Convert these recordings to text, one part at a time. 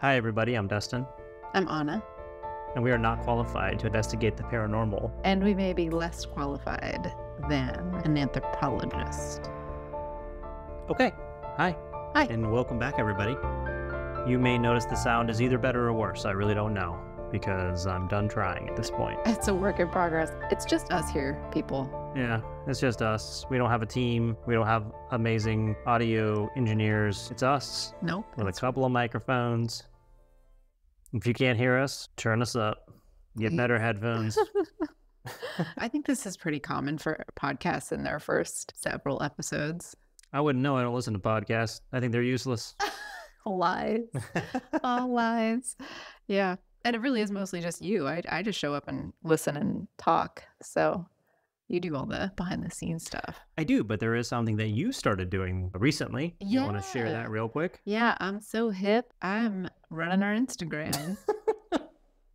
Hi everybody, I'm Dustin, I'm Onna. and we are not qualified to investigate the paranormal. And we may be less qualified than an anthropologist. Okay, hi. Hi. And welcome back everybody. You may notice the sound is either better or worse, I really don't know, because I'm done trying at this point. It's a work in progress. It's just us here, people. Yeah, it's just us. We don't have a team, we don't have amazing audio engineers. It's us, Nope. with a couple of microphones. If you can't hear us, turn us up. Get better headphones. I think this is pretty common for podcasts in their first several episodes. I wouldn't know, I don't listen to podcasts. I think they're useless. Lies. All lies. Yeah. And it really is mostly just you. I just show up and listen and talk. So you do all the behind the scenes stuff. I do, but there is something that you started doing recently. You want to share Yeah. that real quick? Yeah, I'm so hip. I'm running our Instagram.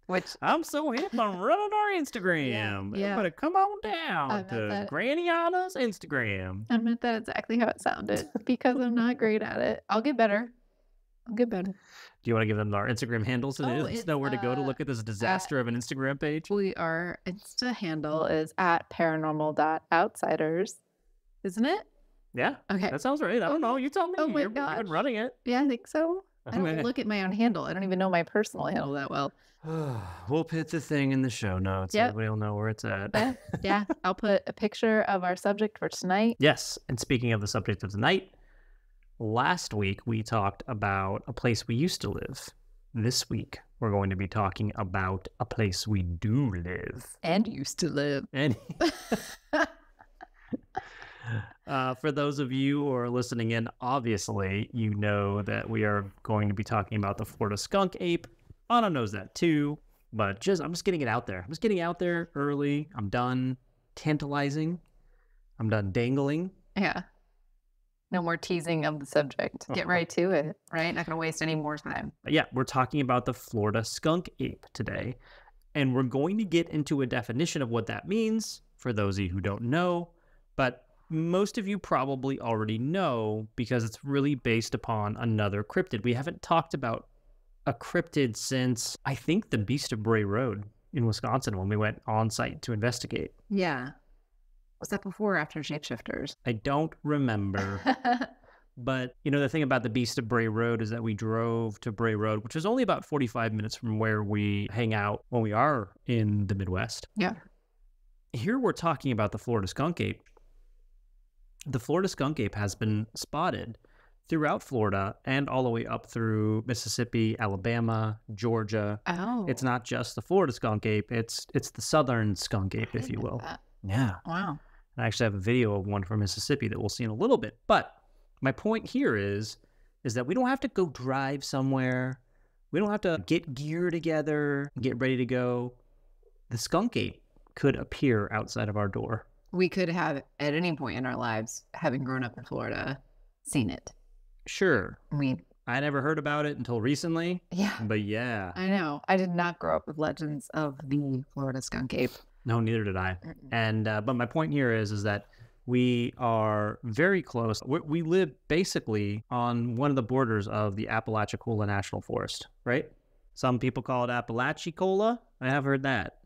Which I'm so hip, I'm running our Instagram. Yeah. Everybody come on I down meant to that. Granny Anna's Instagram. I meant that exactly how it sounded because I'm not great at it. I'll get better. Do you want to give them our Instagram handles so they Oh, just know where to go to look at this disaster of an Instagram page? Our Insta handle is at paranormal.outsiders, isn't it? Yeah, Okay. that sounds right. I don't know. You tell me. Oh my You've been gosh. running it. Yeah, I think so. I don't Okay. look at my own handle. I don't even know my personal handle that well. We'll put the thing in the show notes. Yep. Everybody will know where it's at. Yeah, I'll put a picture of our subject for tonight. Yes, and speaking of the subject of tonight, last week we talked about a place we used to live. This week we're going to be talking about a place we do live. And used to live. And for those of you who are listening in, obviously you know that we are going to be talking about the Florida Skunk Ape. Anna knows that too, but I'm just getting it out there. I'm just getting out there early. I'm done tantalizing. I'm done dangling. Yeah. No more teasing of the subject. Get right to it, right? Not going to waste any more time. Yeah, we're talking about the Florida Skunk Ape today, and we're going to get into a definition of what that means for those of you who don't know, but most of you probably already know because it's really based upon another cryptid. We haven't talked about a cryptid since, I think, the Beast of Bray Road in Wisconsin when we went on site to investigate. Yeah. Was that before or after Shapeshifters? I don't remember. But, you know, the thing about the Beast of Bray Road is that we drove to Bray Road, which is only about 45 minutes from where we hang out when we are in the Midwest. Yeah. Here we're talking about the Florida Skunk Ape. The Florida Skunk Ape has been spotted throughout Florida and all the way up through Mississippi, Alabama, Georgia. Oh. It's not just the Florida Skunk Ape, it's the southern skunk ape, if you will. Yeah. Wow. I actually have a video of one from Mississippi that we'll see in a little bit. But my point here is that we don't have to go drive somewhere. We don't have to get gear together, get ready to go. The skunk ape could appear outside of our door. We could have, at any point in our lives, having grown up in Florida, seen it. Sure. I never heard about it until recently. Yeah. But yeah. I know. I did not grow up with legends of the Florida Skunk Ape. No, neither did I. And but my point here is that we are very close. We live basically on one of the borders of the Apalachicola National Forest, right? Some people call it Apalachicola. I have heard that.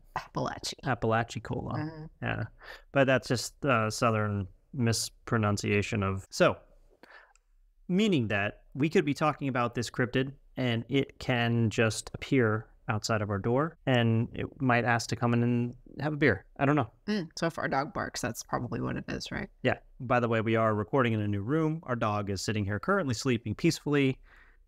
Apalachicola. Mm-hmm. Yeah. But that's just southern mispronunciation of... So, meaning that we could be talking about this cryptid and it can just appear outside of our door and it might ask to come in and have a beer. I don't know. So if our dog barks, that's probably what it is, right? Yeah. By the way, we are recording in a new room. Our dog is sitting here currently sleeping peacefully.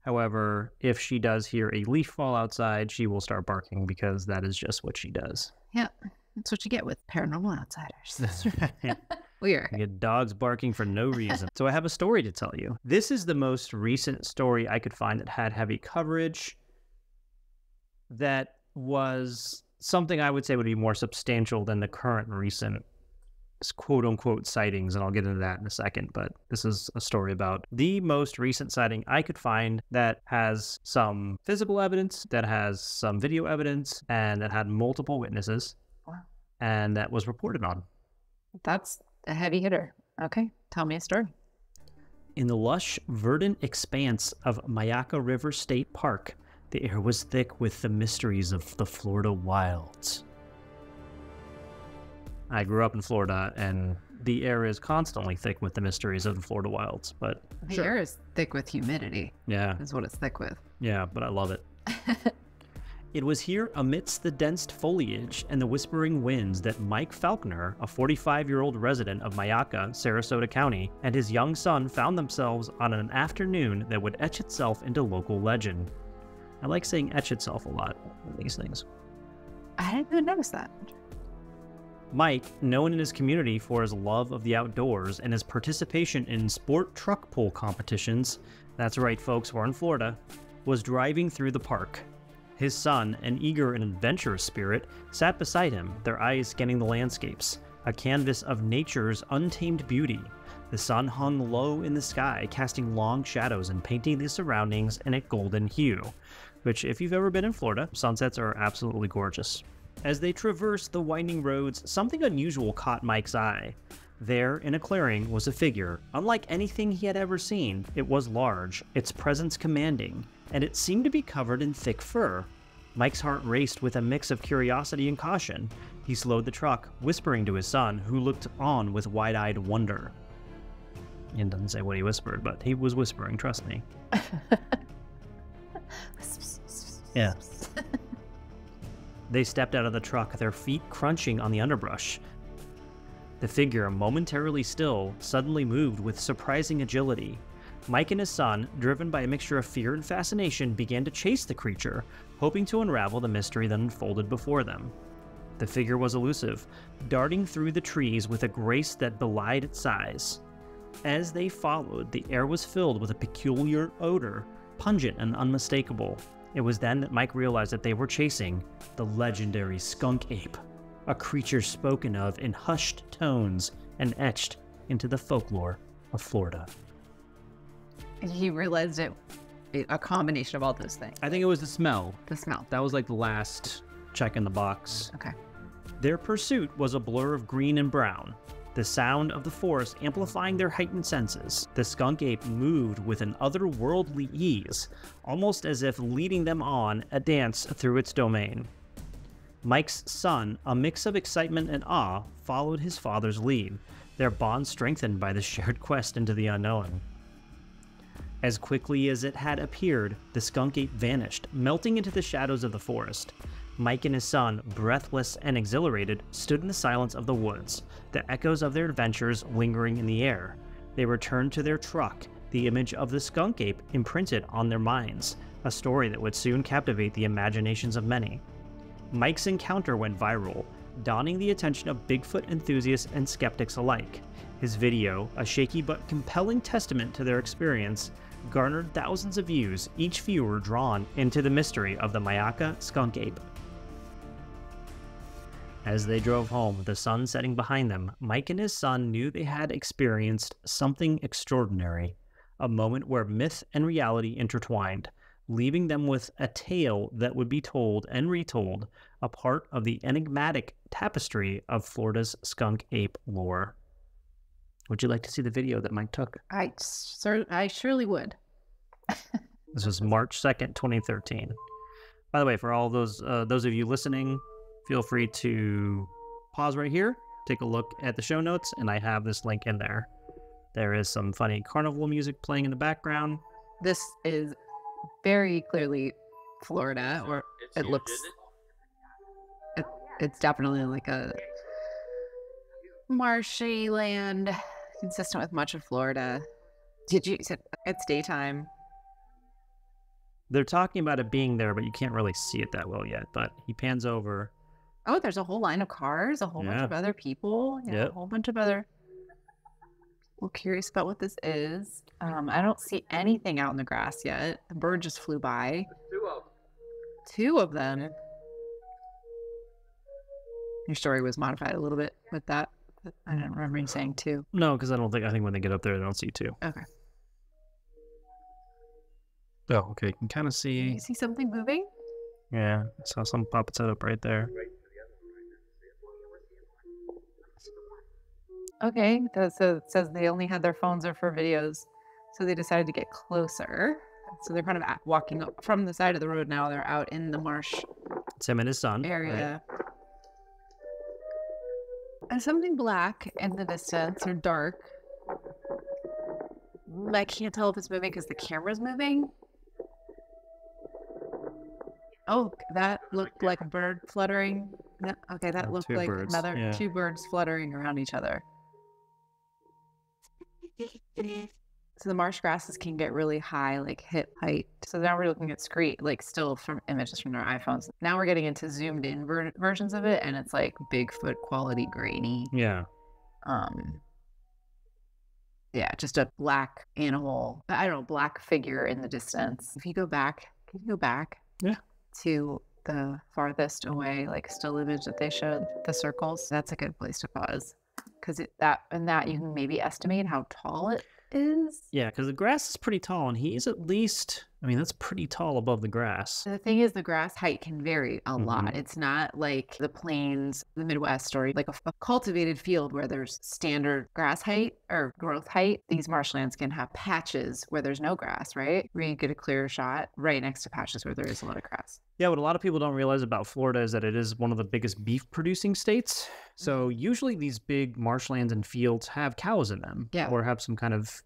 However, if she does hear a leaf fall outside, she will start barking because that is just what she does. Yeah. That's what you get with paranormal outsiders. That's right. Weird. You get dogs barking for no reason. So I have a story to tell you. This is the most recent story I could find that had heavy coverage. That was something I would say would be more substantial than the current recent quote-unquote sightings, and I'll get into that in a second, but this is a story about the most recent sighting I could find that has some physical evidence, that has some video evidence, and that had multiple witnesses, and that was reported on. That's a heavy hitter. Okay, tell me a story. In the lush, verdant expanse of Mayaca River State Park, The air was thick with the mysteries of the Florida wilds. I grew up in Florida, and the air is constantly thick with the mysteries of the Florida wilds, but The air is thick with humidity. Yeah. Is what it's thick with. Yeah, but I love it. It was here amidst the dense foliage and the whispering winds that Mike Faulkner, a 45-year-old resident of Mayaca, Sarasota County, and his young son found themselves on an afternoon that would etch itself into local legend. I like saying etch itself a lot in these things. I didn't even notice that. Mike, known in his community for his love of the outdoors and his participation in sport truck pull competitions, that's right folks, we're in Florida, was driving through the park. His son, an eager and adventurous spirit, sat beside him, their eyes scanning the landscapes, a canvas of nature's untamed beauty. The sun hung low in the sky, casting long shadows and painting the surroundings in a golden hue, which, if you've ever been in Florida, sunsets are absolutely gorgeous. As they traversed the winding roads, something unusual caught Mike's eye. There, in a clearing, was a figure. Unlike anything he had ever seen, it was large, its presence commanding, and it seemed to be covered in thick fur. Mike's heart raced with a mix of curiosity and caution. He slowed the truck, whispering to his son, who looked on with wide-eyed wonder. It doesn't say what he whispered, but he was whispering, trust me. Yeah. They stepped out of the truck, their feet crunching on the underbrush. The figure, momentarily still, suddenly moved with surprising agility. Mike and his son, driven by a mixture of fear and fascination, began to chase the creature, hoping to unravel the mystery that unfolded before them. The figure was elusive, darting through the trees with a grace that belied its size. As they followed, the air was filled with a peculiar odor, pungent and unmistakable. It was then that Mike realized that they were chasing the legendary skunk ape, a creature spoken of in hushed tones and etched into the folklore of Florida. He realized it, a combination of all those things. I think it was the smell. The smell. That was like the last check in the box. Okay. Their pursuit was a blur of green and brown, the sound of the forest amplifying their heightened senses. The skunk ape moved with an otherworldly ease, almost as if leading them on a dance through its domain. Mike's son, a mix of excitement and awe, followed his father's lead, their bond strengthened by the shared quest into the unknown. As quickly as it had appeared, the skunk ape vanished, melting into the shadows of the forest. Mike and his son, breathless and exhilarated, stood in the silence of the woods, the echoes of their adventures lingering in the air. They returned to their truck, the image of the skunk ape imprinted on their minds, a story that would soon captivate the imaginations of many. Mike's encounter went viral, dawning the attention of Bigfoot enthusiasts and skeptics alike. His video, a shaky but compelling testament to their experience, garnered thousands of views, each viewer drawn into the mystery of the Mayaca skunk ape. As they drove home, the sun setting behind them, Mike and his son knew they had experienced something extraordinary, a moment where myth and reality intertwined, leaving them with a tale that would be told and retold, a part of the enigmatic tapestry of Florida's skunk ape lore. Would you like to see the video that Mike took? I surely would. This was March 2nd, 2013. By the way, for all those of you listening, feel free to pause right here, take a look at the show notes, and I have this link in there. There is some funny carnival music playing in the background. This is very clearly Florida, or it looks... It's definitely like a marshy land, consistent with much of Florida. It's daytime. They're talking about it being there, but you can't really see it that well yet. But he pans over. Oh, there's a whole line of cars, a whole bunch of other people, a whole bunch of other people curious about what this is. I don't see anything out in the grass yet. The bird just flew by. Two of them. Your story was modified a little bit with that. I don't remember you saying two. No, because I think when they get up there, they don't see two. Okay. Oh, okay. You can kind of see. You see something moving? Yeah, I saw some pop its head up right there. Okay, so it says they only had their phones or for videos, so they decided to get closer. So they're kind of walking up from the side of the road now. They're out in the marsh. It's him and his son. Area. Right? And something black in the distance, or dark. I can't tell if it's moving because the camera's moving. Oh, that looked like a bird fluttering. No, okay, that looked like another two birds fluttering around each other. So the marsh grasses can get really high, like hip height. So now we're looking at still from images from our iPhones. Now we're getting into zoomed in versions of it, and it's like Bigfoot quality grainy. Yeah. Yeah, just a black animal. I don't know, black figure in the distance. If you go back, can you go back? Yeah. To the farthest away, like still image that they showed, the circles. That's a good place to pause, because that you can maybe estimate how tall it is. Yeah, because the grass is pretty tall, and he's at least, I mean, that's pretty tall above the grass. The thing is, the grass height can vary a lot. It's not like the plains, the Midwest, or like a cultivated field where there's standard grass height or growth height. These marshlands can have patches where there's no grass, right? Where you get a clearer shot right next to patches where there is a lot of grass. Yeah, what a lot of people don't realize about Florida is that it is one of the biggest beef producing states. So usually these big marshlands and fields have cows in them, or have some kind of,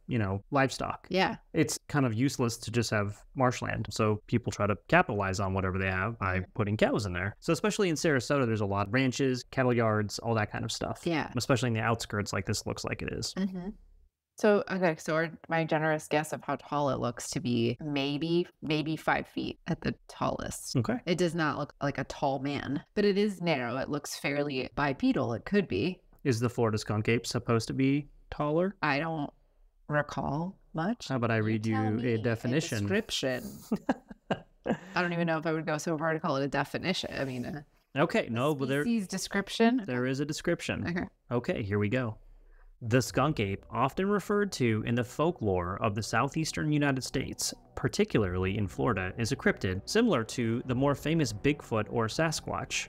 livestock. Yeah. It's kind of useless to just have marshland. So people try to capitalize on whatever they have by putting cows in there. So especially in Sarasota, there's a lot of ranches, cattle yards, all that kind of stuff. Yeah. Especially in the outskirts like this looks like it is. Mm-hmm. So, okay, so my generous guess of how tall it looks to be maybe 5 feet at the tallest. Okay. It does not look like a tall man, but it is narrow. It looks fairly bipedal. It could be. Is the Florida skunk ape supposed to be taller? I don't recall much. How about I read you a definition? A description. I don't even know if I would go so far to call it a definition. I mean, okay, no, but description. There is a description. Okay. Okay, here we go. The skunk ape, often referred to in the folklore of the southeastern United States, particularly in Florida, is a cryptid similar to the more famous Bigfoot or Sasquatch.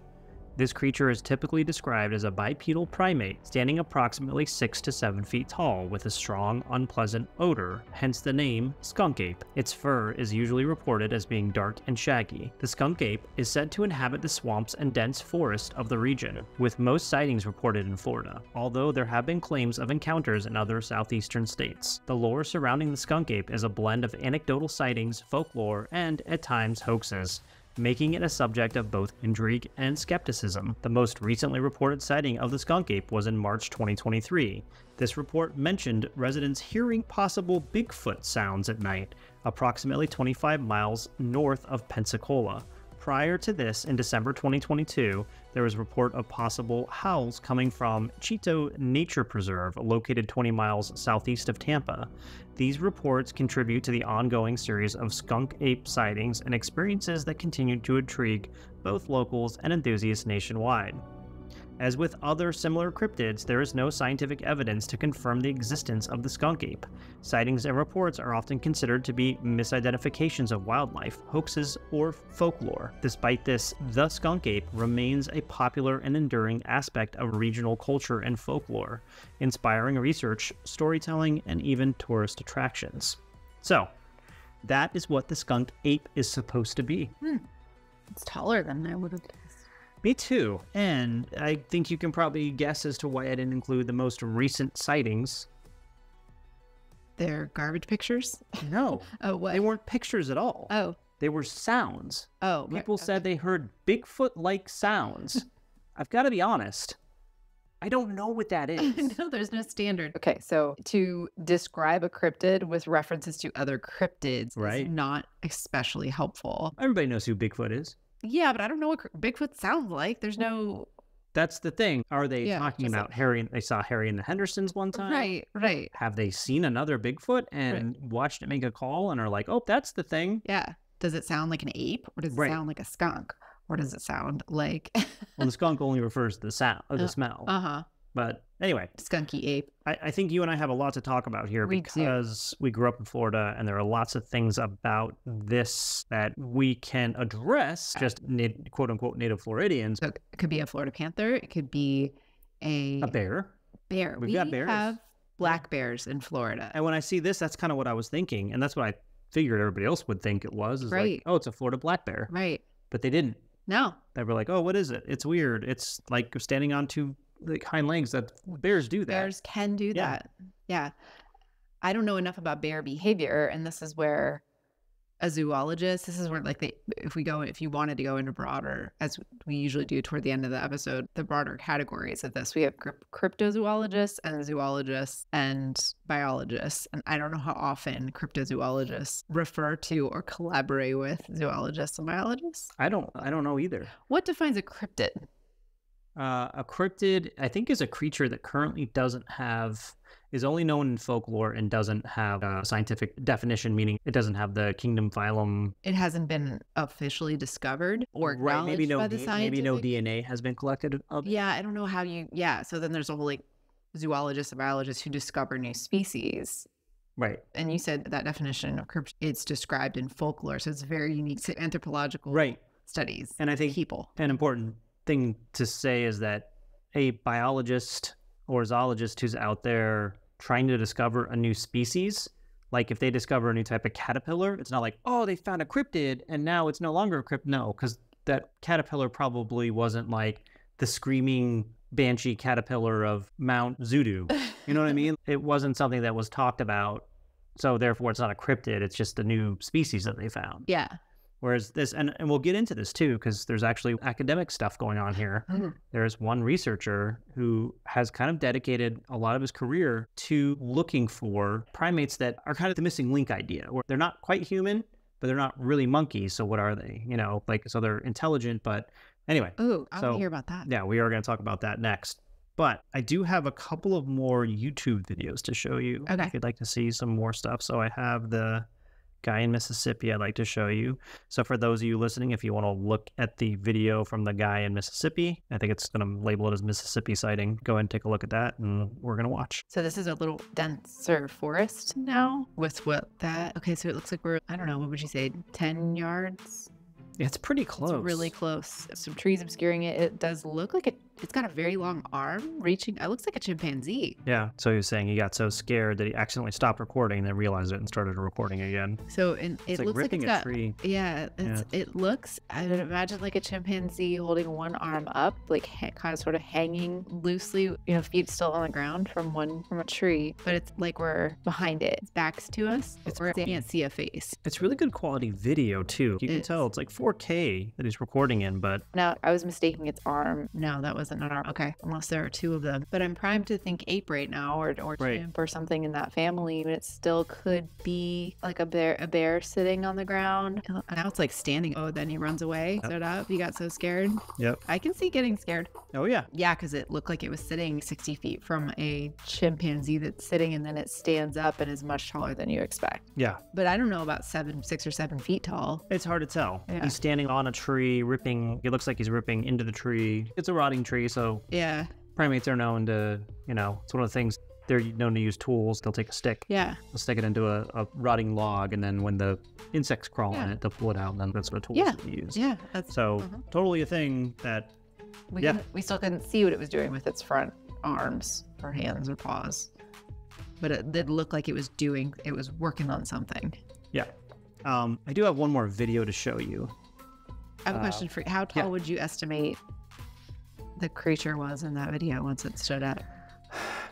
This creature is typically described as a bipedal primate, standing approximately 6 to 7 feet tall with a strong, unpleasant odor, hence the name skunk ape. Its fur is usually reported as being dark and shaggy. The skunk ape is said to inhabit the swamps and dense forest of the region, with most sightings reported in Florida, although there have been claims of encounters in other southeastern states. The lore surrounding the skunk ape is a blend of anecdotal sightings, folklore, and, at times, hoaxes, making it a subject of both intrigue and skepticism. The most recently reported sighting of the skunk ape was in March 2023. This report mentioned residents hearing possible Bigfoot sounds at night, approximately 25 miles north of Pensacola. Prior to this, in December 2022, there was a report of possible howls coming from Chito Nature Preserve, located 20 miles southeast of Tampa. These reports contribute to the ongoing series of skunk ape sightings and experiences that continue to intrigue both locals and enthusiasts nationwide. As with other similar cryptids, there is no scientific evidence to confirm the existence of the skunk ape. Sightings and reports are often considered to be misidentifications of wildlife, hoaxes, or folklore. Despite this, the skunk ape remains a popular and enduring aspect of regional culture and folklore, inspiring research, storytelling, and even tourist attractions. So, that is what the skunk ape is supposed to be. It's taller than I would have guessed. Me too, and I think you can probably guess as to why I didn't include the most recent sightings. They're garbage pictures? No. Oh, what? They weren't pictures at all. Oh. They were sounds. Oh. People said they heard Bigfoot-like sounds. I've got to be honest. I don't know what that is. No, there's no standard. Okay, so to describe a cryptid with references to other cryptids is not especially helpful. Everybody knows who Bigfoot is. Yeah, but I don't know what Bigfoot sounds like. There's no... That's the thing. Are they talking about Harry? They saw Harry and the Hendersons one time. Right. Have they seen another Bigfoot and watched it make a call and are like, oh, that's the thing? Yeah. Does it sound like an ape, or does it sound like a skunk? Or does it sound like... Well, the skunk only refers to the sound or the smell. Uh-huh. But anyway. Skunky ape. I think you and I have a lot to talk about here because we grew up in Florida and there are lots of things about this that we can address, just quote-unquote native Floridians. So it could be a Florida panther. It could be a bear. We've got bears. We have black bears in Florida. And when I see this, that's kind of what I was thinking. And that's what I figured everybody else would think it was. Is like, oh, it's a Florida black bear. Right. But they didn't. No. They were like, oh, what is it? It's weird. It's like standing on two hind legs. That bears do that. Bears can do that. Yeah. I don't know enough about bear behavior, and this is where a zoologist, this is where like if you wanted to go into broader, as we usually do toward the end of the episode, the broader categories of this, we have cryptozoologists and zoologists and biologists. And I don't know how often cryptozoologists refer to or collaborate with zoologists and biologists. I don't know either. What defines a cryptid? A cryptid, I think, is a creature that currently is only known in folklore and doesn't have a scientific definition, meaning it doesn't have the kingdom phylum. It hasn't been officially discovered or acknowledged by the scientific. Maybe no DNA has been collected of it. Yeah, I don't know how so then there's a whole like zoologists and biologists who discover new species. Right. And you said that definition of cryptid, it's described in folklore, so it's very unique to anthropological studies. And I think an important thing to say is that a biologist or zoologist who's out there trying to discover a new species, like if they discover a new type of caterpillar, it's not like, oh, they found a cryptid and now it's no longer a cryptid. No, because that caterpillar probably wasn't like the screaming banshee caterpillar of Mount Zudu. You know what I mean? It wasn't something that was talked about. So therefore it's not a cryptid. It's just a new species that they found. Yeah. Whereas this, and we'll get into this too, because there's actually academic stuff going on here. There's one researcher who has kind of dedicated a lot of his career to looking for primates that are kind of the missing link idea, where they're not quite human, but they're not really monkeys. So what are they? You know, like, so they're intelligent, but anyway. Ooh, I want to hear about that. Yeah, we are going to talk about that next. But I do have a couple of more YouTube videos to show you if you'd like to see some more stuff. So I have the guy in Mississippi I'd like to show you. So for those of you listening, if you want to look at the video from the guy in Mississippi, I think it's going to label it as Mississippi sighting. Go ahead and take a look at that, and we're going to watch. So this is a little denser forest now with okay, so it looks like we're, I don't know, what would you say, 10 yards? It's pretty close. It's really close. Some trees obscuring it. It does look like it's got a very long arm reaching. It looks like a chimpanzee. Yeah. So he was saying he got so scared that he accidentally stopped recording and then realized it and started recording again. So it looks like it's got, tree. Yeah. It looks, I would imagine, like a chimpanzee holding one arm up, like kind of sort of hanging loosely, feet still on the ground from a tree. But it's like we're behind it. Its back's to us. We can't see a face. It's really good quality video too. You can tell it's like 4K that he's recording in, but. No, I was mistaking its arm. No, that wasn't an arm. Okay, unless there are two of them. But I'm primed to think ape right now, or chimp or something in that family. But it still could be like a bear sitting on the ground. Now it's like standing. Oh, then he runs away. Stood up. He got so scared. Yep. I can see getting scared. Oh yeah. Yeah, because it looked like it was sitting 60 feet from a chimpanzee that's sitting, and then it stands up and is much taller than you expect. Yeah. But I don't know about 6 or 7 feet tall. It's hard to tell. Yeah. He's standing on a tree, ripping. It looks like he's ripping into the tree. It's a rotting tree, so yeah. Primates are known to, it's one of the things, they're known to use tools. They'll take a stick. Yeah. They'll stick it into a rotting log, and then when the insects crawl on it, they'll pull it out, and then that's what tools they use. Yeah. Totally a thing that. We still couldn't see what it was doing with its front arms or hands or paws, but it did look like it was working on something. Yeah. I do have one more video to show you. I have a question for you. How tall would you estimate the creature was in that video once it stood up?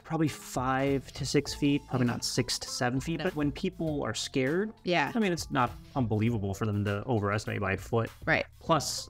Probably 5 to 6 feet, probably not 6 to 7 feet. But when people are scared, I mean, it's not unbelievable for them to overestimate by a foot. Right. Plus,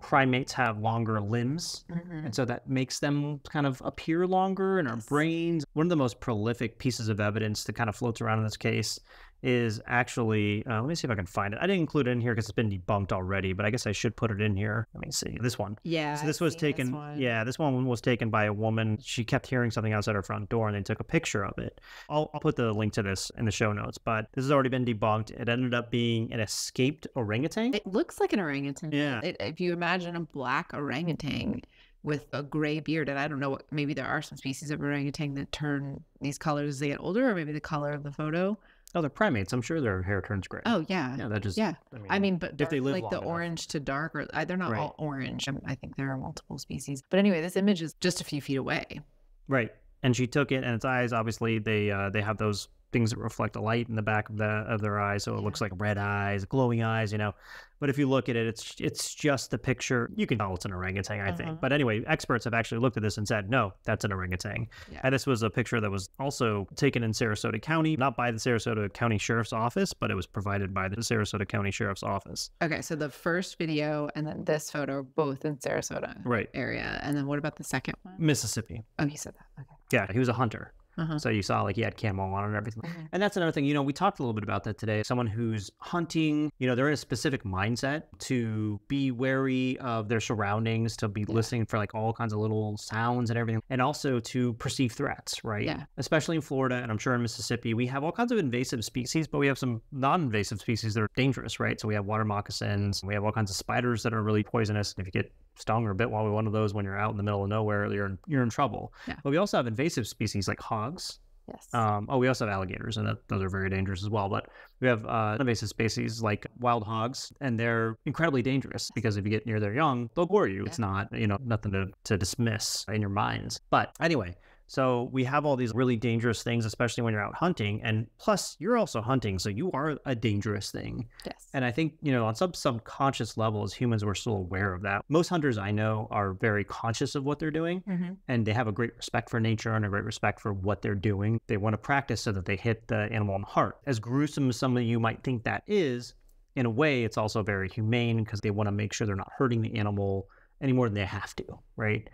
primates have longer limbs. And so that makes them kind of appear longer in our brains. One of the most prolific pieces of evidence that kind of floats around in this case is actually, let me see if I can find it. I didn't include it in here because it's been debunked already, but I guess I should put it in here. Let me see. This one. Yeah. So this was taken. This one was taken by a woman. She kept hearing something outside her front door, and they took a picture of it. I'll put the link to this in the show notes, but this has already been debunked. It ended up being an escaped orangutan. It looks like an orangutan. Yeah. If you imagine a black orangutan with a gray beard, and I don't know, maybe there are some species of orangutan that turn these colors as they get older, or maybe the color of the photo. Oh, they're primates. I'm sure their hair turns gray. Oh, yeah. Yeah, that just... Yeah. I mean, but dark, if they live like long the enough. orange to dark, or they're not all orange. I think there are multiple species. But anyway, this image is just a few feet away. Right. And she took it, and its eyes, obviously, they have those things that reflect a light in the back of their eyes, so it looks like red eyes, glowing eyes, But if you look at it, it's just the picture. You can tell it's an orangutan, I think. But anyway, experts have actually looked at this and said, no, that's an orangutan. Yeah. And this was a picture that was also taken in Sarasota County, not by the Sarasota County Sheriff's Office, but it was provided by the Sarasota County Sheriff's Office. Okay, so the first video and then this photo, both in Sarasota area. And then what about the second one? Mississippi. Oh, he said that. Okay. Yeah, he was a hunter. So you saw like he had camo on and everything. And that's another thing, we talked a little bit about that today. Someone who's hunting, they're in a specific mindset to be wary of their surroundings, to be listening for like all kinds of little sounds and everything, and also to perceive threats, right? Yeah. Especially in Florida, and I'm sure in Mississippi, we have all kinds of invasive species, but we have some non-invasive species that are dangerous, right? So we have water moccasins, we have all kinds of spiders that are really poisonous. If you get stung or bit while one of those when you're out in the middle of nowhere, you're in trouble. Yeah. But we also have invasive species like hogs. Yes. We also have alligators, and those are very dangerous as well. But we have invasive species like wild hogs, and they're incredibly dangerous because if you get near their young, they'll gore you. Yeah. It's not, nothing to dismiss in your minds. But anyway, so we have all these really dangerous things, especially when you're out hunting. And plus, you're also hunting, so you are a dangerous thing. Yes. And I think, on some subconscious level, as humans, we're still aware of that. Most hunters I know are very conscious of what they're doing, and they have a great respect for nature and a great respect for what they're doing. They want to practice so that they hit the animal in the heart. As gruesome as some of you might think that is, in a way, it's also very humane because they want to make sure they're not hurting the animal any more than they have to, right?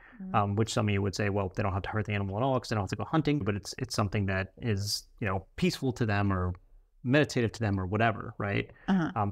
Which some of you would say, well, they don't have to hurt the animal at all because they don't have to go hunting, but it's something that is, peaceful to them or meditative to them or whatever, right?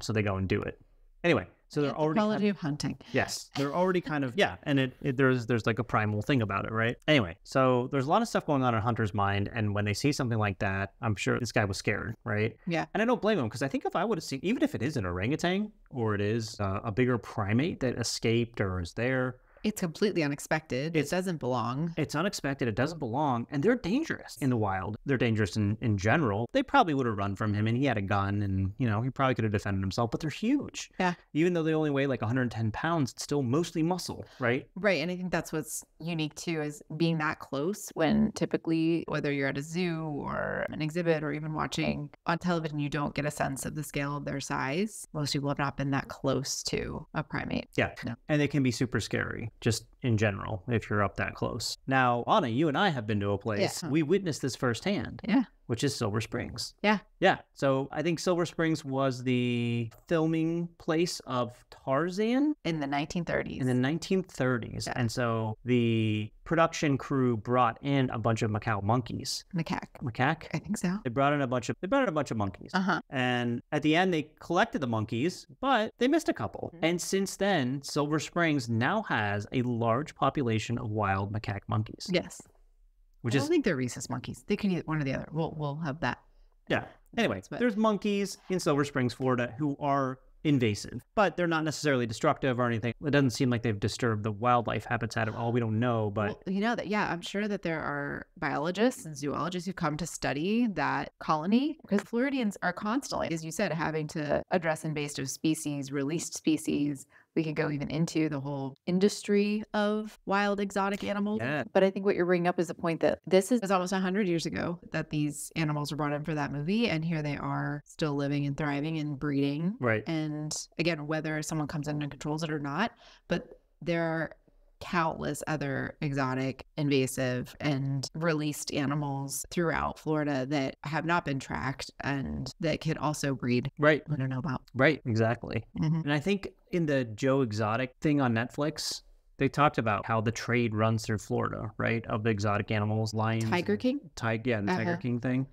So they go and do it. Anyway, so they're already quality of hunting. Yes, they're already kind of and there's like a primal thing about it, right? Anyway, so there's a lot of stuff going on in a hunter's mind, and when they see something like that, I'm sure this guy was scared, right? Yeah, and I don't blame him because I think if I would have seen, even if it is an orangutan or it is a bigger primate that escaped or is there. It's completely unexpected. It doesn't belong. It's unexpected. It doesn't belong. And they're dangerous in the wild. They're dangerous in general. They probably would have run from him, and he had a gun, and, he probably could have defended himself, but they're huge. Yeah. Even though they only weigh like 110 pounds, it's still mostly muscle, right? Right. And I think that's what's unique too, is being that close when typically, whether you're at a zoo or an exhibit or even watching on television, you don't get a sense of the scale of their size. Most people have not been that close to a primate. Yeah. No. And they can be super scary. Just in general, if you're up that close. Now, Onna, you and I have been to a place. Yeah. We witnessed this firsthand. Yeah. Which is Silver Springs. Yeah. Yeah. So I think Silver Springs was the filming place of Tarzan. In the 1930s. In the 1930s. Yeah. And so the production crew brought in a bunch of macaque monkeys. Macaque? I think so. They brought in a bunch of monkeys. And at the end, they collected the monkeys, but they missed a couple. And since then, Silver Springs now has a large population of wild macaque monkeys. Yes. I don't think they're rhesus monkeys. They could be one or the other. We'll have that. Yeah. Anyway, there's monkeys in Silver Springs, Florida, who are invasive, but they're not necessarily destructive or anything. It doesn't seem like they've disturbed the wildlife habitat at all. We don't know, but... Well, I'm sure that there are biologists and zoologists who come to study that colony, because Floridians are constantly, as you said, having to address invasive species, released species. We could go even into the whole industry of wild exotic animals. Yeah. But I think what you're bringing up is the point that this is almost 100 years ago that these animals were brought in for that movie. And here they are still living and thriving and breeding. Right. And again, whether someone comes in and controls it or not, but there are countless other exotic, invasive, and released animals throughout Florida that have not been tracked and that could also breed. Right. We don't know about. Right. Exactly. And I think in the Joe Exotic thing on Netflix, they talked about how the trade runs through Florida, right? Of the exotic animals, lions. Tiger King? The Tiger King thing.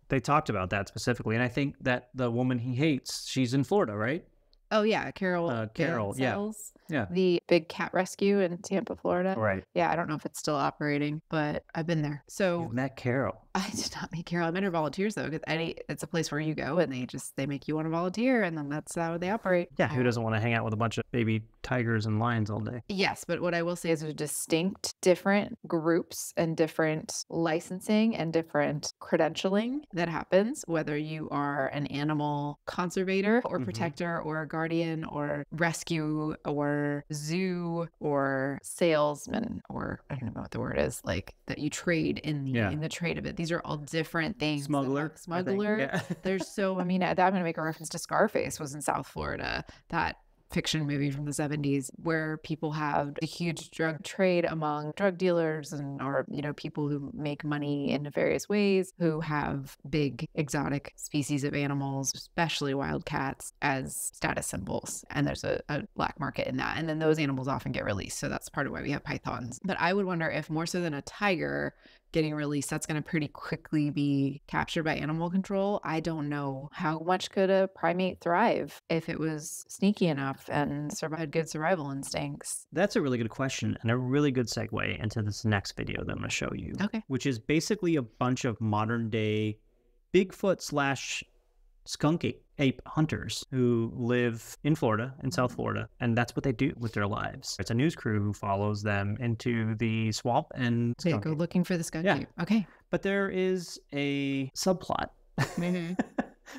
They talked about that specifically. And I think that the woman he hates, she's in Florida, right? Oh, yeah. Carol. Sells. Yeah. The big cat rescue in Tampa, Florida. Right. Yeah. I don't know if it's still operating, but I've been there. So you've met Carol. I did not meet Carol. I met her volunteers though, because it's a place where you go and they make you want to volunteer, and then that's how they operate. Yeah. Who doesn't want to hang out with a bunch of baby tigers and lions all day? Yes. But what I will say is there's distinct different groups and different licensing and different credentialing that happens, whether you are an animal conservator or protector or a guardian or rescue or zoo or salesman, or I don't know what the word is, like that you trade in the trade of it. These are all different things. Smuggler. Smuggler. Yeah. There's so, I mean, I'm going to make a reference to Scarface was in South Florida. That fiction movie from the 70s where people have a huge drug trade among drug dealers and or people who make money in various ways, who have big exotic species of animals, especially wild cats, as status symbols, and there's a black market in that, and then those animals often get released. So that's part of why we have pythons. But I would wonder if more so than a tiger getting released, that's going to pretty quickly be captured by animal control. I don't know how much could a primate thrive if it was sneaky enough and had good survival instincts. That's a really good question and a really good segue into this next video that I'm going to show you. Okay. Which is basically a bunch of modern day Bigfoot / skunk ape hunters who live in Florida, in South Florida, and that's what they do with their lives. It's a news crew who follows them into the swamp and They go looking for the skunk ape. Okay. But there is a subplot.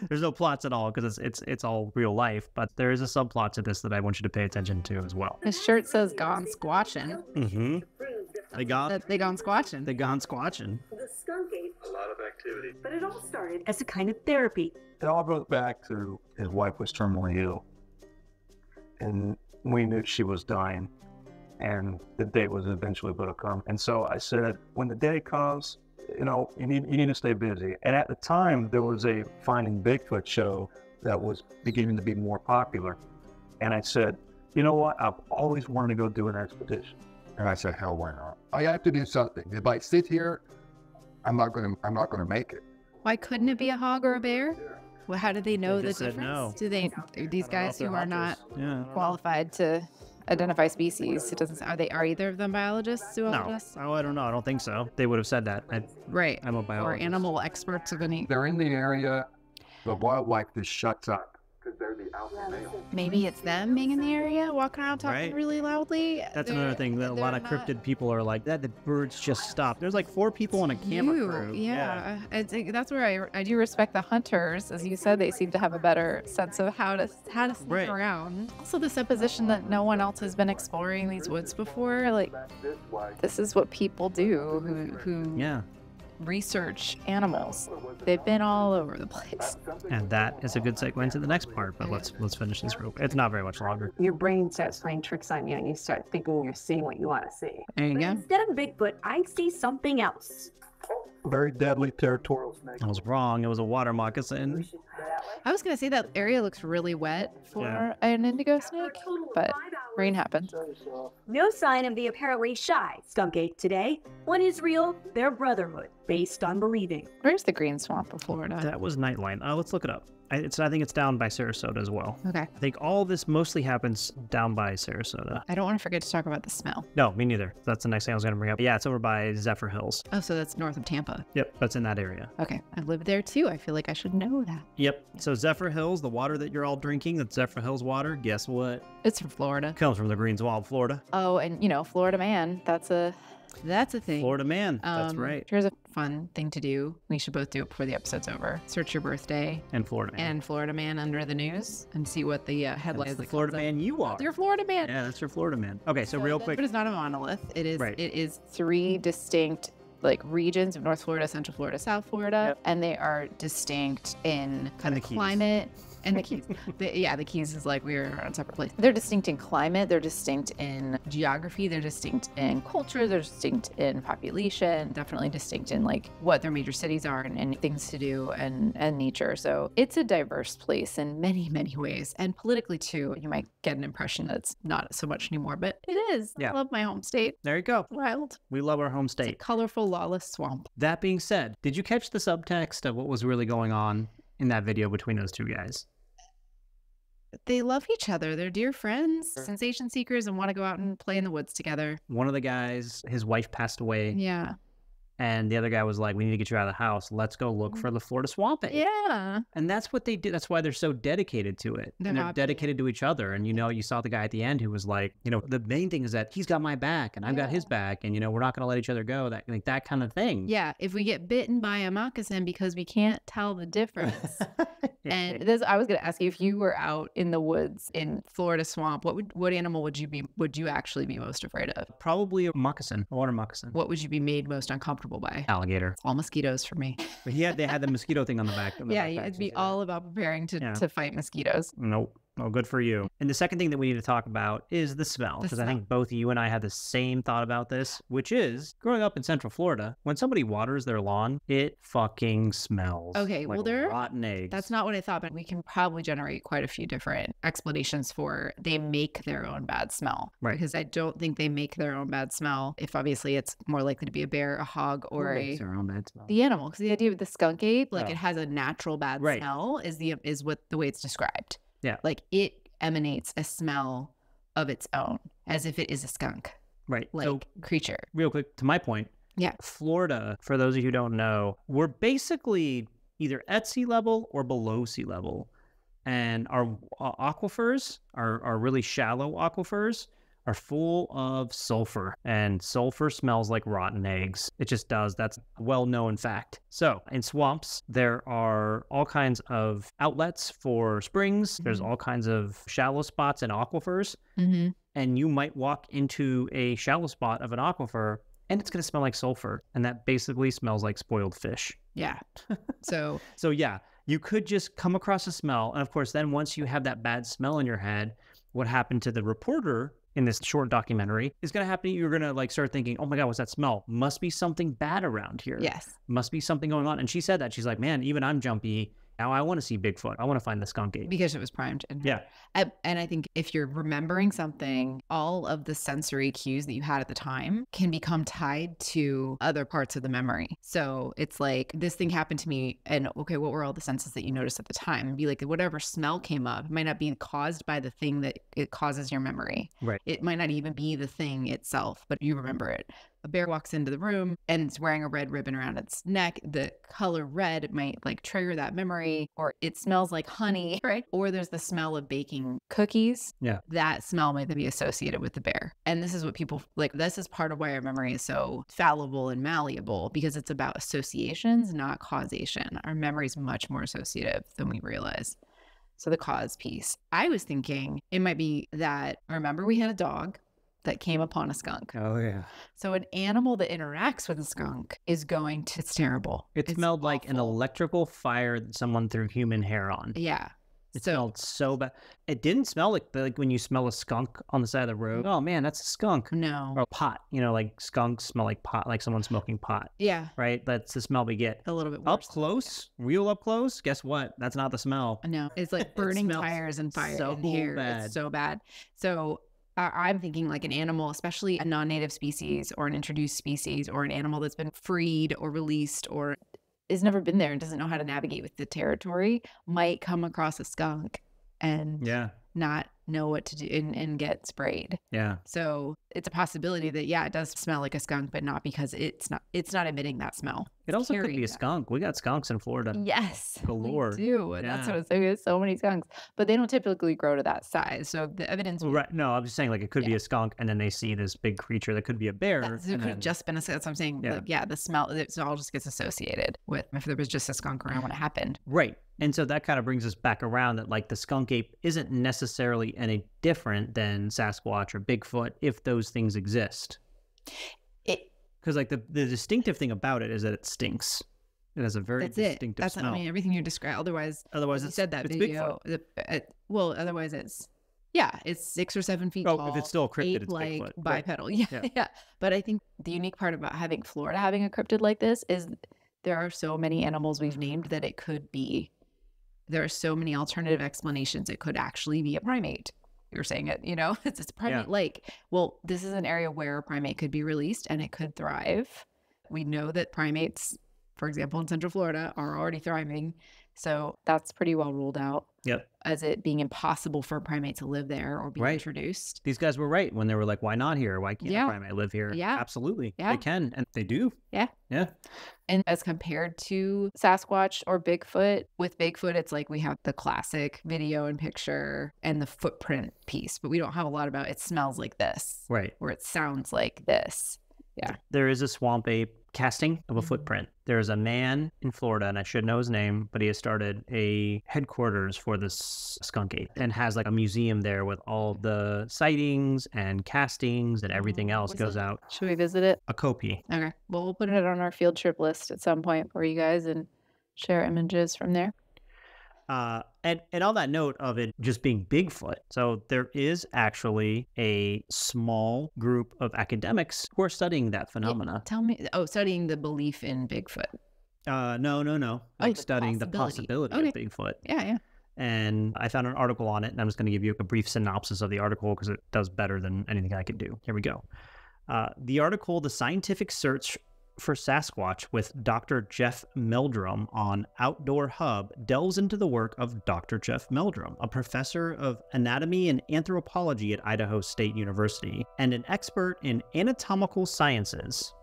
There's no plots at all because it's all real life, but there is a subplot to this that I want you to pay attention to as well. His shirt says "Gone Squatching." Mm-hmm. They gone squatching. They gone squatching. The skunk ape. A lot of activity. But it all started as a kind of therapy. It all goes back to his wife was terminally ill, and we knew she was dying, and the day was eventually going to come. And so I said, when the day comes, you need to stay busy. And at the time, there was a Finding Bigfoot show that was beginning to be more popular. And I said, you know what? I've always wanted to go do an expedition. And I said, hell, why not? I have to do something. If I sit here, I'm not going to make it. Why couldn't it be a hog or a bear? Well, how do they know the just said difference? no. These guys who are not Yeah. qualified to identify species? It doesn't. Are either of them biologists? Zoologists? No. Oh, I don't know. I don't think so. They would have said that. Right. I'm a Or biologist. animal experts of any. They're in the area, the wildlife just shuts up because they're the alpha male. Maybe it's them being in the area, walking around talking Right. really loudly. That's another thing that a lot of cryptid people are like that. The birds just stop. There's like 4 people on a camera crew. Yeah. That's where I do respect the hunters. As you said, they seem to have a better sense of how to sneak Right. around. Also, the supposition that no one else has been exploring these woods before. Like, this is what people do who Yeah. research animals. They've been all over the place. And that is a good segue into the next part. But let's finish this real quick. It's not very much longer. Your brain starts playing tricks on you and you start thinking you're seeing what you want to see. There you But go. instead of Bigfoot, I see something else. Very deadly territorial snake. I was wrong. It was a water moccasin. I was gonna say that area looks really wet for Yeah. an indigo snake, but rain happened. No sign of the apparently shy skunk ape today. What is real? Their brotherhood, based on believing. Where's the green swamp of Florida? That was Nightline. Let's look it up. I think it's down by Sarasota as well. Okay. I think all this mostly happens down by Sarasota. I don't want to forget to talk about the smell. No, me neither. That's the next thing I was going to bring up. Yeah, it's over by Zephyr Hills. Oh, so that's north of Tampa. Yep, that's in that area. Okay. I live there too. I feel like I should know that. Yep. So Zephyr Hills, the water that you're all drinking, that's Zephyr Hills water. Guess what? It's from Florida. Comes from the Green Swamp, Florida. Oh, and Florida man. That's a thing. Florida man. That's right. Here's a fun thing to do. We should both do it before the episode's over. Search your birthday And Florida man. and Florida man under the news and see what the headline That's is. the that Florida comes up. man you are. You're Florida man. Yeah, that's your Florida man. Okay, so real quick. But it's not a monolith. It is. Right. It is 3 distinct regions of North Florida, Central Florida, South Florida, Yep. and they are distinct in kind And of the keys. climate. And the keys. The keys is like we're on a separate place. They're distinct in climate. They're distinct in geography. They're distinct in culture. They're distinct in population. Definitely distinct in what their major cities are and things to do and nature. So it's a diverse place in many, many ways. And politically too, you might get an impression that it's not so much anymore, but it is. Yeah. I love my home state. There you go. Wild. We love our home It's a state. colorful, lawless swamp. That being said, did you catch the subtext of what was really going on in that video between those 2 guys? They love each other. They're dear friends, sensation seekers, and want to go out and play in the woods together. One of the guys, his wife passed away, Yeah. and the other guy was like, we need to get you out of the house. Let's go look for the Florida Swamp Ape. Yeah. And that's what they did. That's why they're so dedicated to it. They're And they're not- dedicated to each other. And, you saw the guy at the end who was like, the main thing is that he's got my back and I've got his back. And, we're not going to let each other go. That kind of thing. Yeah. If we get bitten by a moccasin because we can't tell the difference. And I was going to ask you, if you were out in the woods in Florida swamp, what animal would you actually be most afraid of? Probably a moccasin, a water moccasin. What would you be made most uncomfortable comfortable by. Alligator. It's all mosquitoes for me. But they had the mosquito thing on the back. Yeah, it'd be all about preparing to fight mosquitoes. Nope. Oh, good for you. And the second thing that we need to talk about is the smell, because I think both you and I had the same thought about this, which is growing up in Central Florida, when somebody waters their lawn, it fucking smells. Okay, like well, they're rotten eggs. That's not what I thought, but we can probably generate quite a few different explanations for they make their own bad smell. Right. Because I don't think they make their own bad smell. If obviously it's more likely to be a bear, a hog, or their own bad smell? the animal. Because the idea with the skunk ape, like it has a natural bad Right. smell, is what the way it's described. Yeah. Like it emanates a smell of its own, as if it is a skunk. Right. Like So, creature. real quick, to my point, Yeah. Florida, for those of you who don't know, we're basically either at sea level or below sea level. And our aquifers, our really shallow aquifers, are full of sulfur, and sulfur smells like rotten eggs. It just does. That's a well-known fact. So in swamps, there are all kinds of outlets for springs. There's all kinds of shallow spots and aquifers. Mm-hmm. And you might walk into a shallow spot of an aquifer and it's going to smell like sulfur. And that basically smells like spoiled fish. Yeah. So yeah, you could just come across a smell. And of course, then once you have that bad smell in your head, what happened to the reporter in this short documentary is going to happen. You're going to like start thinking, oh my God, what's that smell? Must be something bad around here. yes. Must be something going on. And she said that. She's like, man, even I'm jumpy. Now I want to see Bigfoot. I want to find the skunk ape. Because it was primed. Yeah. And I think if you're remembering something, all of the sensory cues that you had at the time can become tied to other parts of the memory. So it's like, this thing happened to me, and okay, what were all the senses that you noticed at the time? And be like, whatever smell came up, it might not be caused by the thing that it causes your memory. Right. It might not even be the thing itself, but you remember it. A bear walks into the room and it's wearing a red ribbon around its neck. The color red might like trigger that memory, or it smells like honey, right? Or there's the smell of baking cookies. Yeah. That smell might be associated with the bear. And this is what people like. This is part of why our memory is so fallible and malleable, because it's about associations, not causation. Our memory is much more associative than we realize. So the cause piece. I was thinking it might be that, remember we had a dog that came upon a skunk. Oh, yeah. So an animal that interacts with a skunk is going to, it's terrible. It smelled like an electrical fire that someone threw human hair on. Yeah. It smelled so bad. It didn't smell like when you smell a skunk on the side of the road. Oh man, that's a skunk. No. Or a pot. You know, like skunks smell like pot, like someone smoking pot. Yeah. Right? That's the smell we get. A little bit worse. Up close, real up close, guess what? That's not the smell. No. It's like burning tires and fire so and hair. bad. It's so bad. So I'm thinking like an animal, especially a non-native species or an introduced species or an animal that's been freed or released or has never been there and doesn't know how to navigate with the territory, might come across a skunk and not know what to do and get sprayed. Yeah. So it's a possibility that, yeah, it does smell like a skunk, but not because it's not emitting that smell. It also could be a skunk. We got skunks in Florida. Yes. Galore. We do. And that's what I was saying. There's so many skunks, but they don't typically grow to that size. So the evidence. Well, right. No, I was just saying like it could be a skunk and then they see this big creature that could be a bear. It could have just been a skunk. That's what I'm saying. The smell, it all just gets associated with if there was just a skunk around when it happened. Right. And so that kind of brings us back around that like the skunk ape isn't necessarily any different than Sasquatch or Bigfoot if those things exist. Because like the distinctive thing about it is that it stinks. It has a very distinctive smell. I mean, everything you described. Otherwise you said that video. Otherwise it's 6 or 7 feet tall. If it's still a cryptid, it's like Bigfoot. Bipedal. Right. Yeah. But I think the unique part about having Florida having a cryptid like this is there are so many animals we've named that it could be. There are so many alternative explanations. It could actually be a primate. You're saying it, it's a primate lake. Well, this is an area where a primate could be released and it could thrive. We know that primates, for example, in Central Florida, are already thriving. So that's pretty well ruled out as it being impossible for a primate to live there or be introduced. These guys were right when they were like, why not here? Why can't a primate live here? Yeah. Absolutely. Yeah. They can. And they do. Yeah. Yeah. And as compared to Sasquatch or Bigfoot, with Bigfoot, it's like we have the classic video and picture and the footprint piece, but we don't have a lot about it smells like this. Right. Or it sounds like this. Yeah. There is a swamp ape casting of a footprint. There's a man in Florida, and I should know his name, but he has started a headquarters for this skunk ape and has like a museum there with all the sightings and castings and everything else goes out. Should we visit it? A copy. Okay. Well, we'll put it on our field trip list at some point for you guys and share images from there. And on that note of it just being Bigfoot, so there is actually a small group of academics who are studying that phenomena. Yeah, tell me, studying the belief in Bigfoot. No. Like studying the possibility of Bigfoot. Yeah. And I found an article on it, and I'm just going to give you a brief synopsis of the article because it does better than anything I could do. Here we go. The article, The Scientific Search for Sasquatch with Dr. Jeff Meldrum on Outdoor Hub delves into the work of Dr. Jeff Meldrum, a professor of anatomy and anthropology at Idaho State University and an expert in anatomical sciences.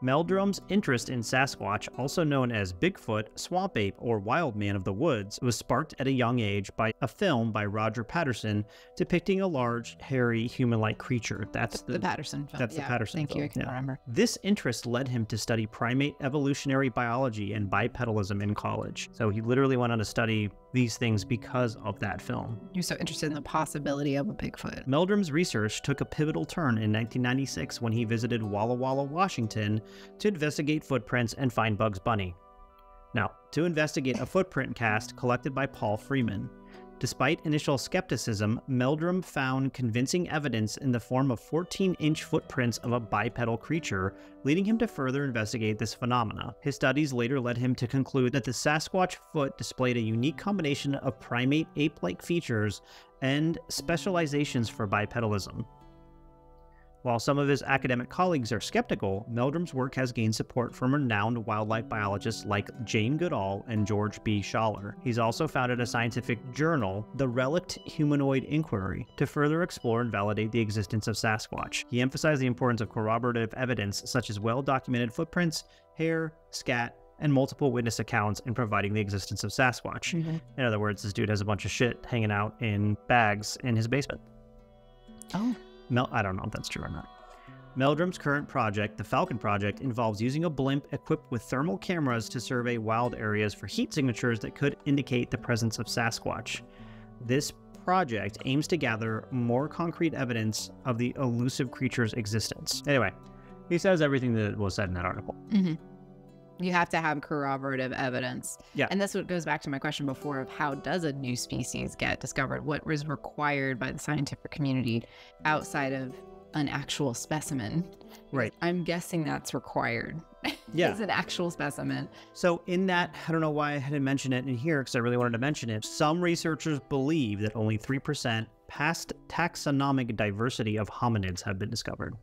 Meldrum's interest in Sasquatch, also known as Bigfoot, Swamp Ape, or Wild Man of the Woods, was sparked at a young age by a film by Roger Patterson depicting a large, hairy, human-like creature. That's the Patterson film. That's the Patterson Thank film. you, I can remember. This interest led him to study primate evolutionary biology and bipedalism in college. So he literally went on to study these things because of that film. You're so interested in the possibility of a Bigfoot. Meldrum's research took a pivotal turn in 1996 when he visited Walla Walla, Washington, to investigate footprints and find Bugs Bunny. Now, to investigate a footprint cast collected by Paul Freeman. Despite initial skepticism, Meldrum found convincing evidence in the form of 14-inch footprints of a bipedal creature, leading him to further investigate this phenomena. His studies later led him to conclude that the Sasquatch foot displayed a unique combination of primate ape-like features and specializations for bipedalism. While some of his academic colleagues are skeptical, Meldrum's work has gained support from renowned wildlife biologists like Jane Goodall and George B. Schaller. He's also founded a scientific journal, The Relict Humanoid Inquiry, to further explore and validate the existence of Sasquatch. He emphasized the importance of corroborative evidence such as well-documented footprints, hair, scat, and multiple witness accounts in providing the existence of Sasquatch. In other words, this dude has a bunch of shit hanging out in bags in his basement. Oh. I don't know if that's true or not. Meldrum's current project, the Falcon Project, involves using a blimp equipped with thermal cameras to survey wild areas for heat signatures that could indicate the presence of Sasquatch. This project aims to gather more concrete evidence of the elusive creature's existence. Anyway, he says everything that was said in that article. You have to have corroborative evidence. Yeah. And this goes back to my question before of how does a new species get discovered? What is required by the scientific community outside of an actual specimen? Right. I'm guessing that's required. Yeah. It's an actual specimen. So in that, I don't know why I hadn't mentioned it in here because I really wanted to mention it. Some researchers believe that only 3% past taxonomic diversity of hominids have been discovered.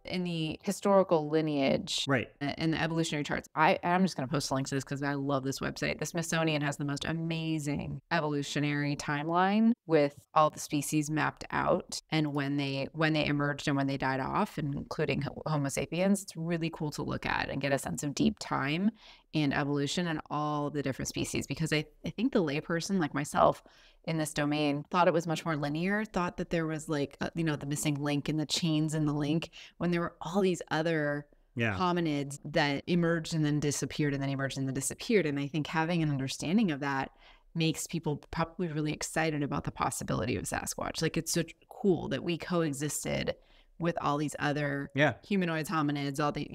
In the historical lineage, right, in the evolutionary charts, I'm just going to post a link to this because I love this website. The Smithsonian has the most amazing evolutionary timeline with all the species mapped out and when they emerged and when they died off, and including Homo sapiens. It's really cool to look at and get a sense of deep time and evolution and all the different species, because I think the layperson like myself in this domain thought it was much more linear, thought that there was like, the missing link in the chains in the link, when there were all these other hominids that emerged and then disappeared and then emerged and then disappeared. And I think having an understanding of that makes people probably really excited about the possibility of Sasquatch. Like, it's so cool that we coexisted with all these other humanoids, hominids, all the,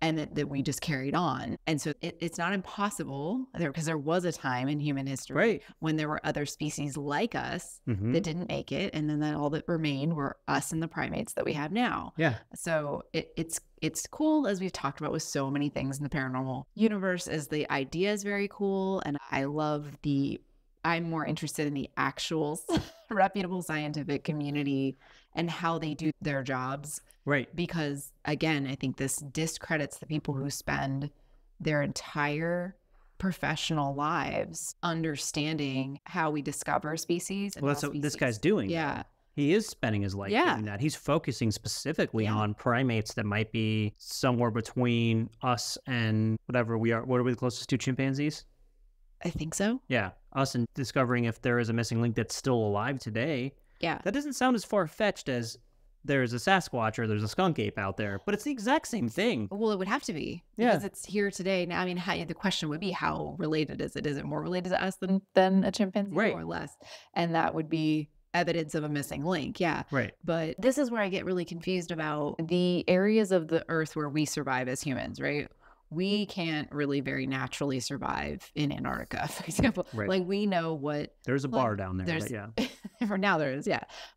and that we just carried on. And so it's not impossible there, because there was a time in human history when there were other species like us that didn't make it. And then all that remained were us and the primates that we have now. Yeah. So it's cool, as we've talked about with so many things in the paranormal universe, as the idea is very cool. And I'm more interested in the actual reputable scientific community and how they do their jobs. Right. Because again, I think this discredits the people who spend their entire professional lives understanding how we discover species. Well, that's what this guy's doing. Yeah. He is spending his life doing that. He's focusing specifically on primates that might be somewhere between us and whatever we are. What are we the closest to, chimpanzees? I think so. Yeah. Us, and discovering if there is a missing link that's still alive today. Yeah. That doesn't sound as far-fetched as there's a Sasquatch or there's a skunk ape out there, but it's the exact same thing. Well, it would have to be because it's here today. Now, I mean, the question would be, how related is it? Is it more related to us than a chimpanzee or less? And that would be evidence of a missing link. Yeah. Right. But this is where I get really confused about the areas of the earth where we survive as humans, right? We can't really very naturally survive in Antarctica, for example. Right. Like, we know what... There's a bar down there. There's, for now there is,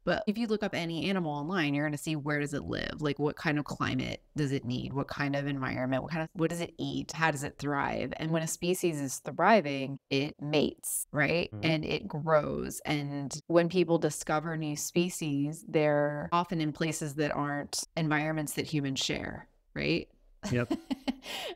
But if you look up any animal online, you're going to see, where does it live? Like, what kind of climate does it need? What kind of environment? What does it eat? How does it thrive? And when a species is thriving, it mates, right? Mm-hmm. And it grows. And when people discover new species, they're often in places that aren't environments that humans share, right? Yep.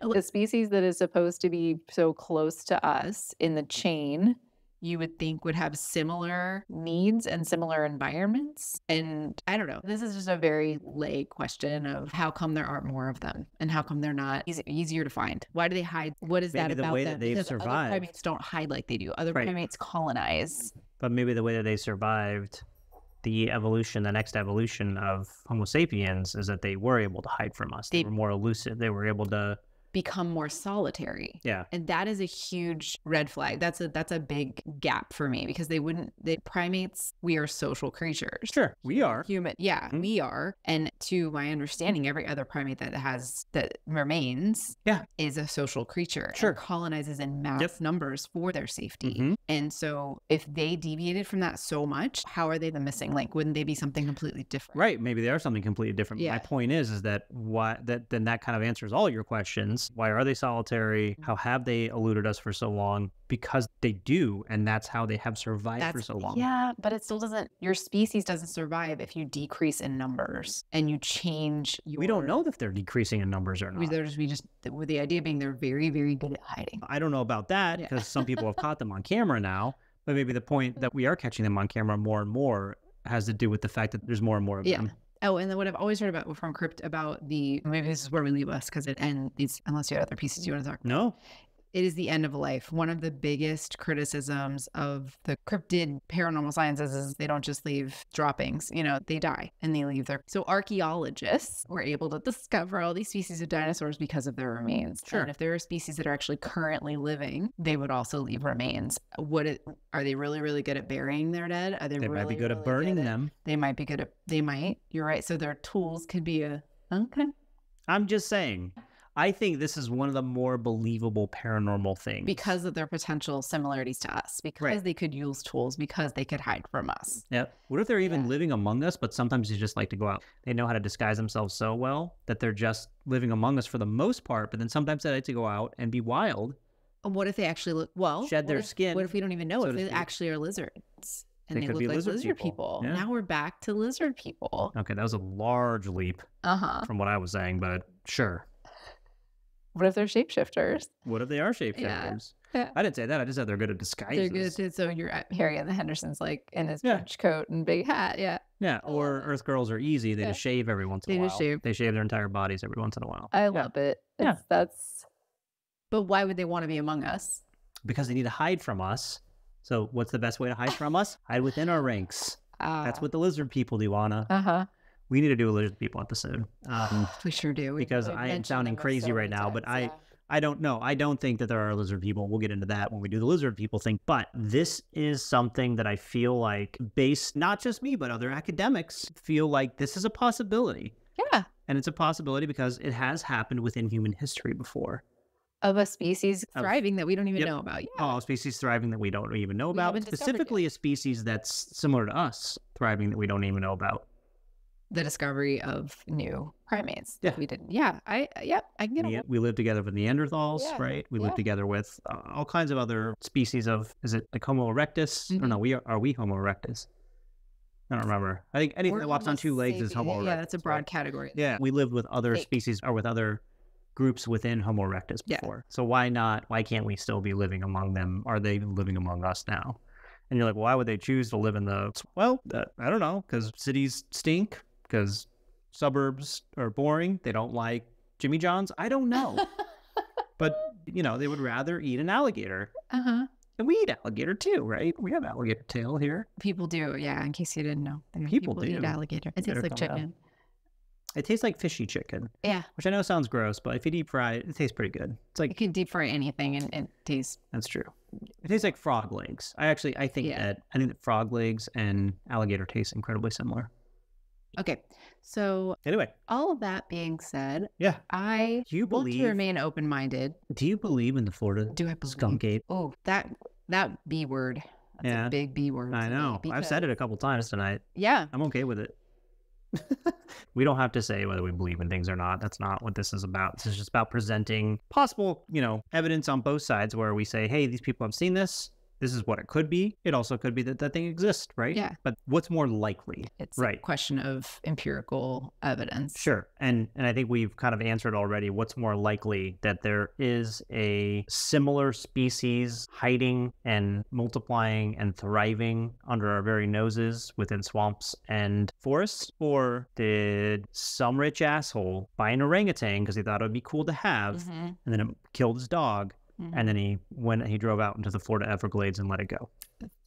A species that is supposed to be so close to us in the chain, you would think would have similar needs and similar environments. And I don't know. This is just a very lay question of how come there aren't more of them, and how come they're not easier to find? Why do they hide? What is that about the way them? that they've Because survived. Other primates don't hide like they do. Other primates colonize. But maybe the way that they survived the next evolution of Homo sapiens is that they were able to hide from us. They were more elusive. They were able to become more solitary. Yeah. And that is a huge red flag. That's a big gap for me, because primates, we are social creatures. Sure, we are. Human. Yeah, we are. And to my understanding, every other primate that remains is a social creature. Sure. And colonizes in mass numbers for their safety. And so if they deviated from that so much, how are they the missing link? Wouldn't they be something completely different? Right. Maybe they are something completely different. Yeah. My point is that then that kind of answers all your questions. Why are they solitary? How have they eluded us for so long? Because they do, and that's how they have survived for so long. Yeah, but it still doesn't, your species doesn't survive if you decrease in numbers and you change your... We don't know if they're decreasing in numbers or not. With the idea being they're very, very good at hiding. I don't know about that, because some people have caught them on camera now, but maybe the point that we are catching them on camera more and more has to do with the fact that there's more and more of them. Oh, and then what I've always heard about from Crypt about maybe this is where we leave us, because it ends, unless you had other pieces you want to talk about. No. It is the end of life. One of the biggest criticisms of the cryptid paranormal sciences is they don't just leave droppings, they die and they leave so archaeologists were able to discover all these species of dinosaurs because of their remains. Sure. And if there are species that are actually currently living, they would also leave remains. Are they really, really good at burying their dead? They might be good at burning them. They might be good at, you're right. So their tools could be okay. I'm just saying. I think this is one of the more believable paranormal things. Because of their potential similarities to us, because they could use tools, because they could hide from us. Yeah. What if they're even living among us, but sometimes they just like to go out? They know how to disguise themselves so well that they're just living among us for the most part, but then sometimes they like to go out and be wild. What if they actually shed their skin? What if we don't even know if they actually are lizards? And they could look be like lizard people. Yeah. Now we're back to lizard people. Okay, that was a large leap from what I was saying, but sure. What if they're shapeshifters? What if they are shapeshifters? Yeah. I didn't say that. I just said they're good at disguises. They're good at, so you're Harry and the Hendersons, like in his trench coat and big hat. Yeah. Yeah. Or Earth girls are easy. They just shave every once in a while. They shave their entire bodies every once in a while. I love it. But why would they want to be among us? Because they need to hide from us. So what's the best way to hide from us? Hide within our ranks. That's what the lizard people do, Anna. We need to do a lizard people episode. We sure do. Because I am sounding crazy right now, but I don't know. I don't think that there are lizard people. We'll get into that when we do the lizard people thing. But this is something that I feel like, based, not just me, but other academics feel like this is a possibility. Yeah. And it's a possibility because it has happened within human history before. Of a species thriving that we don't even know about. Yeah. Oh, a species thriving that we don't even know about. Specifically a species that's similar to us thriving that we don't even know about. The discovery of new primates that we didn't. Yeah, I can get it. We lived together with Neanderthals, right? We lived together with all kinds of other species of, is it like Homo erectus? Or no, are we Homo erectus? I don't remember. I think anything that walks on two legs is Homo erectus. Yeah, that's a broad category. Yeah, we lived with other species or with other groups within Homo erectus before. So why can't we still be living among them? Are they living among us now? And you're like, why would they choose to live in I don't know, because cities stink. Because suburbs are boring. They don't like Jimmy John's. I don't know. But, they would rather eat an alligator And we eat alligator too, right? We have alligator tail here. People do, yeah, in case you didn't know. People do. eat alligator. It tastes like chicken. It tastes like fishy chicken. Yeah. Which I know sounds gross, but if you deep fry it, it tastes pretty good. It's like you can deep fry anything and it tastes. That's true. It tastes like frog legs. I think that frog legs and alligator taste incredibly similar. Okay. So anyway, all of that being said, yeah, I want to remain open-minded. Do you believe in the Florida Skunk Ape? Oh, that B word. That's a big B word. I know. I've said it a couple times tonight. Yeah. I'm okay with it. We don't have to say whether we believe in things or not. That's not what this is about. This is just about presenting possible, evidence on both sides where we say, hey, these people have seen this. This is what it could be. It also could be that that thing exists, right? Yeah. But what's more likely? It's a question of empirical evidence. Sure. And I think we've kind of answered already what's more likely, that there is a similar species hiding and multiplying and thriving under our very noses within swamps and forests? Or did some rich asshole buy an orangutan because he thought it would be cool to have, and then it killed his dog? And then he drove out into the Florida Everglades and let it go.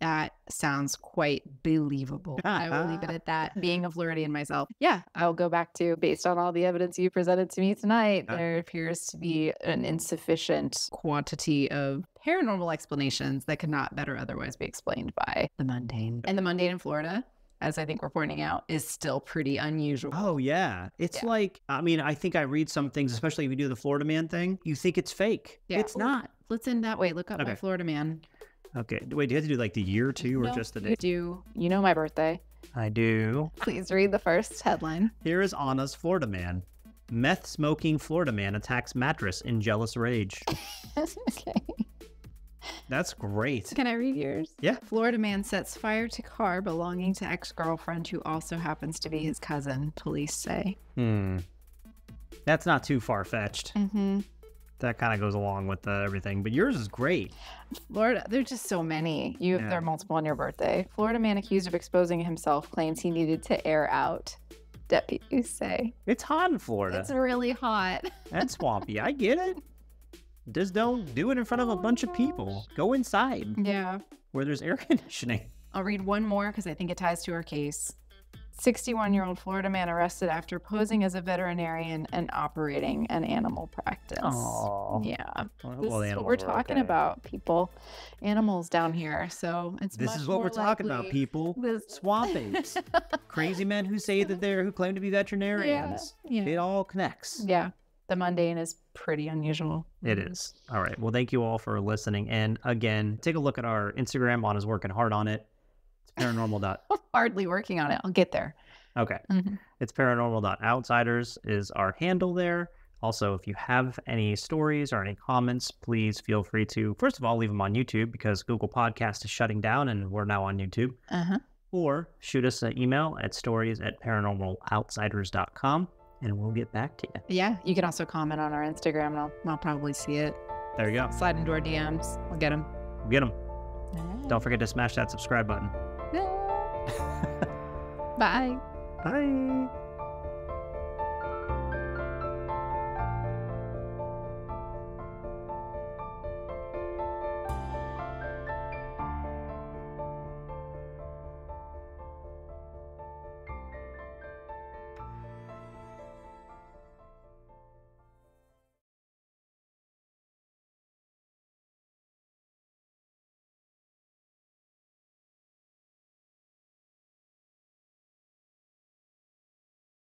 That sounds quite believable. I will leave it at that. Being a Floridian myself. Yeah, I'll go back to, based on all the evidence you presented to me tonight, there appears to be an insufficient quantity of paranormal explanations that could not better otherwise be explained by the mundane. And the mundane in Florida, as I think we're pointing out, is still pretty unusual. Oh, yeah. It's like, I think I read some things, especially if you do the Florida man thing, you think it's fake. Yeah. It's not. Let's end that way. Look up my Florida man. Okay. Wait, do you have to do like the year too, or just the day? You do. You know my birthday. I do. Please read the first headline. Here is Anna's Florida man. Meth smoking Florida man attacks mattress in jealous rage. Okay. That's great. Can I read yours? Yeah. Florida man sets fire to car belonging to ex-girlfriend who also happens to be his cousin, police say. That's not too far-fetched. That kind of goes along with everything. But yours is great. Florida, there's just so many. There are multiple on your birthday. Florida man accused of exposing himself claims he needed to air out, deputies say. It's hot in Florida. It's really hot. And swampy. I get it. Just don't do it in front of a bunch of people. Go inside. Yeah. Where there's air conditioning. I'll read one more because I think it ties to our case. 61-year-old Florida man arrested after posing as a veterinarian and operating an animal practice. Oh. Yeah. Well, this is what we're talking about, people. Animals down here. So this is what we're talking about, people. Swamp apes. Crazy men who claim to be veterinarians. Yeah. It all connects. Yeah. The mundane is pretty unusual. It is. All right. Well, thank you all for listening. And again, take a look at our Instagram. Anna's working hard on it. It's paranormal. Hardly working on it. I'll get there. Okay. It's paranormal.outsiders is our handle there. Also, if you have any stories or any comments, please feel free to, first of all, leave them on YouTube because Google Podcast is shutting down and we're now on YouTube. Or shoot us an email at stories@paranormaloutsiders.com. And we'll get back to you. Yeah, you can also comment on our Instagram, and I'll probably see it. There you go. Slide into our DMs. We'll get them. Don't forget to smash that subscribe button. Bye. Bye.